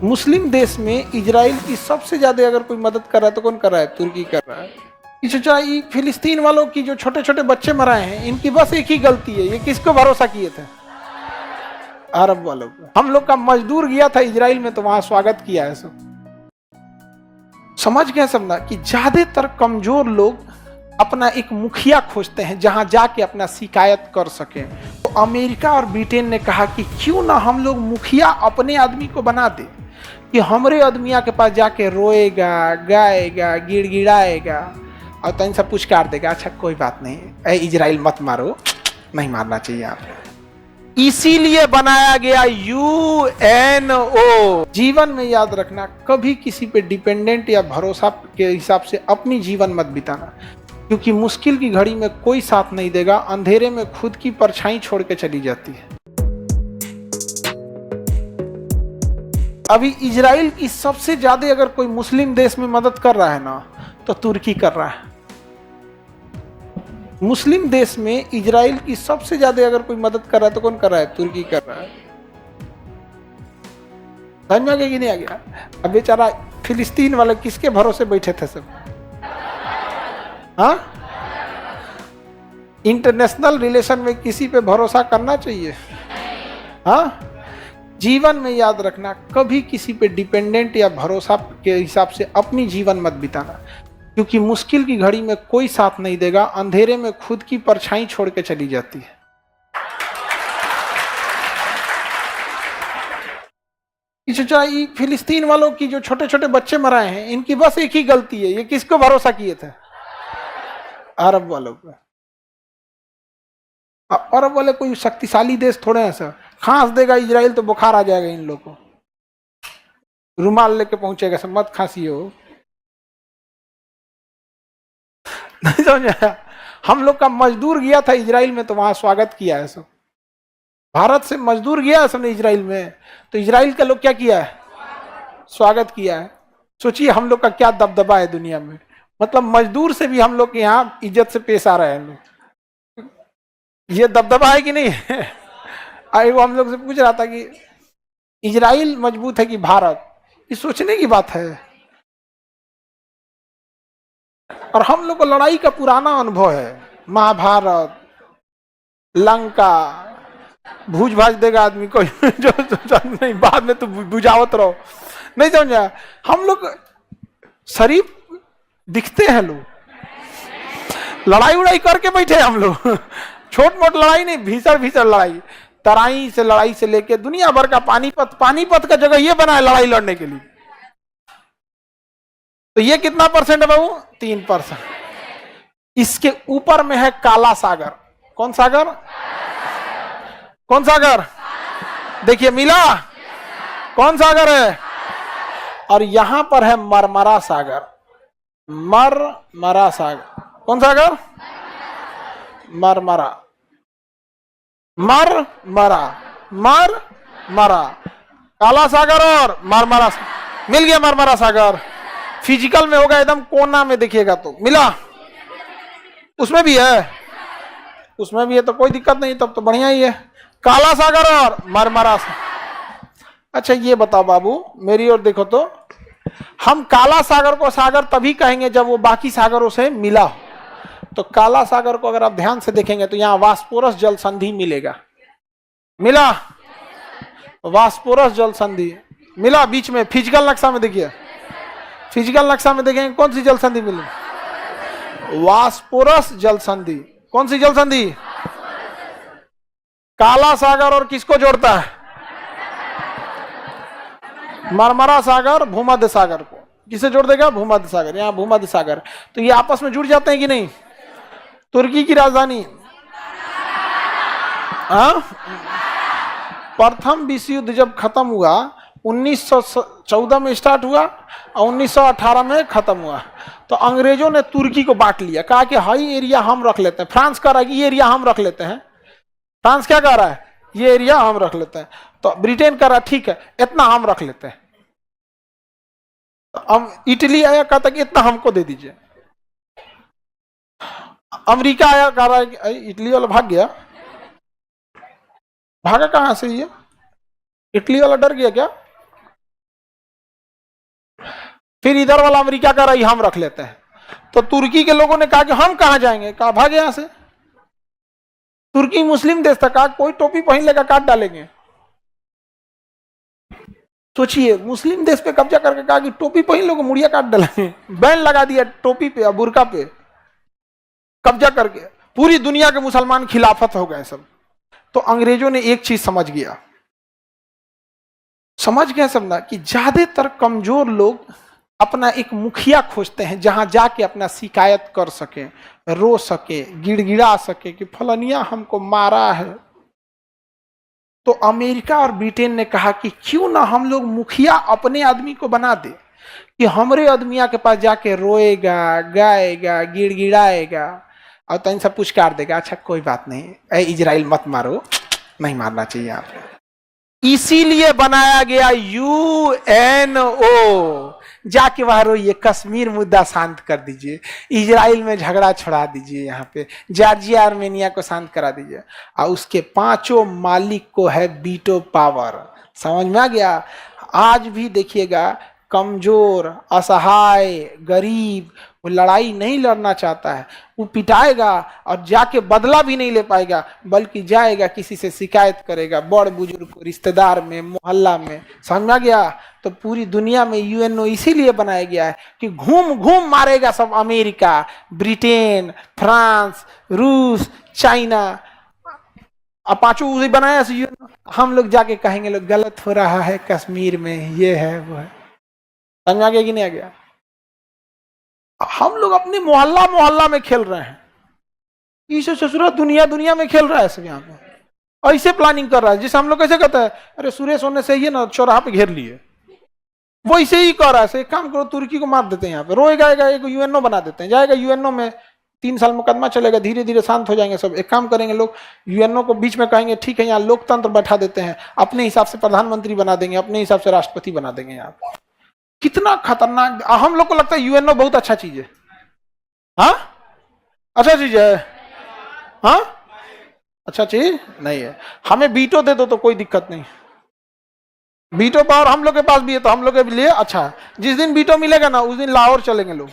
मुस्लिम देश में इजराइल की सबसे ज्यादा अगर कोई मदद कर रहा है तो कौन कर रहा है? तुर्की कर रहा है। चाचा, ये फिलिस्तीन वालों की जो छोटे छोटे बच्चे मराए हैं, इनकी बस एक ही गलती है, ये किसको भरोसा किए थे? अरब वालों को। हम लोग का मजदूर गया था इजराइल में तो वहां स्वागत किया है सब। समझ गए सब ना कि ज्यादातर कमजोर लोग अपना एक मुखिया खोजते हैं जहां जाके अपना शिकायत कर सके। तो अमेरिका और ब्रिटेन ने कहा कि क्यों ना हम लोग मुखिया अपने आदमी को बना दे कि हमरे आदमिया के पास जाके रोएगा, गाएगा, गिड़गिड़ाएगा और तो इनसे पुचकार देगा, अच्छा कोई बात नहीं, ऐ इजराइल मत मारो, नहीं मारना चाहिए आपको। इसीलिए बनाया गया UNO। जीवन में याद रखना, कभी किसी पे डिपेंडेंट या भरोसा के हिसाब से अपनी जीवन मत बिताना, क्योंकि मुश्किल की घड़ी में कोई साथ नहीं देगा, अंधेरे में खुद की परछाई छोड़ के चली जाती है। अभी इजराइल की सबसे ज्यादा अगर कोई मुस्लिम देश में मदद कर रहा है ना, तो तुर्की कर रहा है। मुस्लिम देश में इजराइल की सबसे ज्यादा अगर कोई मदद कर रहा है तो कौन कर रहा है? तुर्की कर रहा है। समझ में आ गया कि नहीं आ गया? अब बेचारा फिलिस्तीन वाले किसके भरोसे बैठे थे सब? हाँ, इंटरनेशनल रिलेशन में किसी पे भरोसा करना चाहिए? हाँ, जीवन में याद रखना, कभी किसी पे डिपेंडेंट या भरोसा के हिसाब से अपनी जीवन मत बिताना, क्योंकि मुश्किल की घड़ी में कोई साथ नहीं देगा, अंधेरे में खुद की परछाई छोड़ के चली जाती है। चाचा, ये फिलिस्तीन वालों की जो छोटे छोटे बच्चे मराए हैं, इनकी बस एक ही गलती है, ये किसको भरोसा किए थे? अरब वालों को। अरब वाले कोई शक्तिशाली देश थोड़े हैं सर, खांस देगा इजराइल तो बुखार आ जाएगा इन लोगों को, रुमाल लेके पहुंचेगा सब, मत खांसी हो। नहीं समझा? हम लोग का मजदूर गया था इजराइल में तो वहां स्वागत किया है सब। भारत से मजदूर गया है सबने इजराइल में, तो इजराइल का लोग क्या किया है? स्वागत किया है। सोचिए हम लोग का क्या दबदबा है दुनिया में, मतलब मजदूर से भी हम लोग के यहाँ इज्जत से पेश आ रहे हैं लोग। ये दबदबा है कि नहीं है? आई वो हम लोग से पूछ रहा था कि इजराइल मजबूत है कि भारत, ये सोचने की बात है। और हम लोग को लड़ाई का पुराना अनुभव है, महाभारत, लंका, भूज भाज देगा आदमी को जो नहीं, बाद में तो बुझावत रहो। नहीं समझा? हम लोग शरीफ दिखते हैं, लोग लड़ाई उड़ाई करके बैठे हम लोग। छोट मोट लड़ाई नहीं, भीषण भीषण लड़ाई, तराई से लड़ाई से लेके दुनिया भर का पानीपत का जगह ये बना है लड़ाई लड़ने के लिए। तो ये कितना परसेंट है बाबू? 3%। इसके ऊपर में है काला सागर। कौन सागर? कौन सागर? देखिए मिला, कौन सागर है? और यहां पर है मरमरा सागर। मरमरा सागर। कौन सागर? मरमरा। मरमरा, काला सागर और मरमरा। मिल गया मरमरा सागर। फिजिकल में होगा एकदम कोना में देखिएगा तो मिला। उसमें भी है, उसमें भी है तो कोई दिक्कत नहीं, तब तो बढ़िया ही है। काला सागर और मरमरा सागर। अच्छा ये बताओ बाबू, मेरी ओर देखो तो, हम काला सागर को सागर तभी कहेंगे जब वो बाकी सागरों से मिला हो। तो काला सागर को अगर आप ध्यान से देखेंगे तो यहाँ वास्पोरस जल संधि मिलेगा। मिला? वास्पोरस जल संधि मिला बीच में। फिजिकल नक्शा में देखिए, फिजिकल नक्शा में देखेंगे कौन सी जल संधि मिली? वास्पोरस जल संधि। कौन सी जल संधि? काला सागर और किसको जोड़ता है? मरमरा सागर भूमध्य सागर को। किसे जोड़ देगा? भूमध्य सागर। यहाँ भूमध्य सागर, तो ये आपस में जुड़ जाते हैं कि नहीं? तुर्की की राजधानी प्रथम विश्व युद्ध जब खत्म हुआ 1914 में स्टार्ट हुआ और 1918 में खत्म हुआ, तो अंग्रेजों ने तुर्की को बांट लिया, कहा कि हाई एरिया हम रख लेते हैं। फ्रांस कह रहा है कि ये एरिया हम रख लेते हैं। फ्रांस क्या कह रहा है? ये एरिया हम रख लेते हैं। तो ब्रिटेन कह रहा है ठीक है इतना हम रख लेते हैं। तो इटली आया, कहता कि इतना हमको दे दीजिए। अमेरिका आया, कह रहा है कि इटली वाला भाग गया। भागा कहां से? ये इटली वाला डर गया क्या? फिर इधर वाला अमेरिका का रही हम रख लेते हैं। तो तुर्की के लोगों ने कहा कि हम कहां जाएंगे, कहा भागे यहां से। तुर्की मुस्लिम देश था, कहा कोई टोपी पहन लेगा काट डालेंगे। सोचिए, मुस्लिम देश पे कब्जा करके कहा कि टोपी पहन लोग मुड़िया काट डालेंगे, बैन लगा दिया टोपी पे, बुर्का पे, कब्जा करके पूरी दुनिया के मुसलमान खिलाफत हो गए सब। तो अंग्रेजों ने एक चीज समझ गया सब ना, कि ज्यादातर कमजोर लोग अपना एक मुखिया खोजते हैं जहां जाके अपना शिकायत कर सके, रो सके, गिड़गिड़ा सके कि फलानिया हमको मारा है। तो अमेरिका और ब्रिटेन ने कहा कि क्यों ना हम लोग मुखिया अपने आदमी को बना दे, कि हमरे आदमिया के पास जाके रोएगा, गाएगा, गिड़गिड़ाएगा और तन सब पुचकार देगा, अच्छा कोई बात नहीं, इजराइल मत मारो, नहीं मारना चाहिए आप। इसीलिए बनाया गया यूएनओ, जाके वहां रोइए, कश्मीर मुद्दा शांत कर दीजिए, इजराइल में झगड़ा छुड़ा दीजिए, यहाँ पे जॉर्जिया आर्मेनिया को शांत करा दीजिए। और उसके 5 मालिक को है वीटो पावर। समझ में आ गया? आज भी देखिएगा, कमजोर, असहाय, गरीब, वो लड़ाई नहीं लड़ना चाहता है, वो पिटाएगा और जाके बदला भी नहीं ले पाएगा, बल्कि जाएगा किसी से शिकायत करेगा, बड़ बुजुर्ग को, रिश्तेदार में, मोहल्ला में। समझ में आ गया? तो पूरी दुनिया में यूएनओ इसीलिए बनाया गया है कि घूम घूम मारेगा सब, अमेरिका, ब्रिटेन, फ्रांस, रूस, चाइना, अब 5 बनाया यूएनओ। हम लोग जाके कहेंगे लोग गलत हो रहा है कश्मीर में, ये है वो है। समझ में आ गया कि नहीं आ गया? हम लोग अपने मोहल्ला मोहल्ला में खेल रहे हैं, इसे ससुरा दुनिया में खेल रहा है सब। यहाँ पे ऐसे प्लानिंग कर रहा है, जिसे हम लोग कैसे कहते हैं, अरे सुरेश होने से ही ना चौराहा पे घेर लिए, वो इसे ही कर रहा है। एक काम करो, तुर्की को मार देते हैं, यहाँ पे रोएगा, एक यूएनओ बना देते हैं, जाएगा यूएनओ में 3 साल मुकदमा चलेगा, धीरे धीरे शांत हो जाएंगे सब। एक काम करेंगे लोग, यूएनओ को बीच में कहेंगे ठीक है यहाँ लोकतंत्र बैठा देते हैं, अपने हिसाब से प्रधानमंत्री बना देंगे, अपने हिसाब से राष्ट्रपति बना देंगे। यहाँ कितना खतरनाक! हम लोग को लगता है यूएनओ बहुत अच्छा चीज है। हाँ, अच्छा चीज है। हाँ, अच्छा चीज नहीं है। हमें वीटो दे दो तो कोई दिक्कत नहीं, वीटो पावर हम लोग के पास भी है, तो हम लोग के लिए अच्छा है। जिस दिन वीटो मिलेगा ना, उस दिन लाहौर चलेंगे लोग।